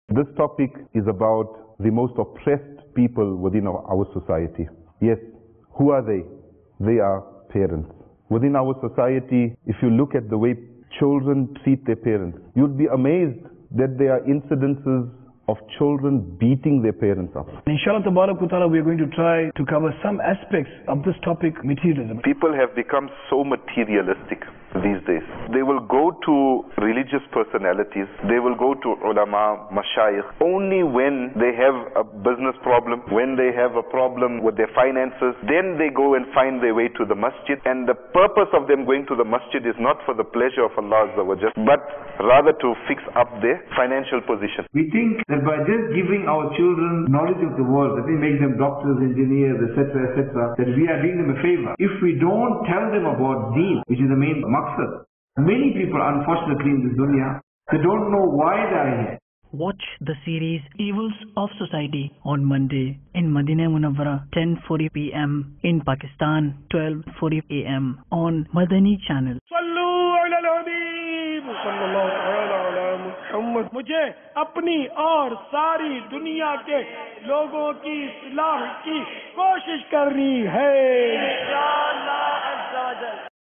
This topic is about the most oppressed people within our society. Yes, who are they? They are parents. Within our society, if you look at the way children treat their parents, you'd be amazed that there are incidences of children beating their parents up. Inshallah ta'ala, we are going to try to cover some aspects of this topic, materialism. People have become so materialistic these days. They will go to religious personalities, they will go to ulama, mashayikh, only when they have a business problem, when they have a problem with their finances, then they go and find their way to the masjid. And the purpose of them going to the masjid is not for the pleasure of Allah Azza wa Jal, but rather to fix up their financial position. We think that by just giving our children knowledge of the world, that we make them doctors, engineers, etc., that we are doing them a favor. If we don't tell them about deen, which is the main maqsad, many people, unfortunately, in this dunya, they don't know why they are here. Watch the series Evils of Society on Monday in Madinah Munawwara, 10:40 p.m. in Pakistan, 12:40 a.m. on Madani channel. मुझे अपनी और सारी दुनिया के लोगों की इस्लाह की कोशिश करनी है।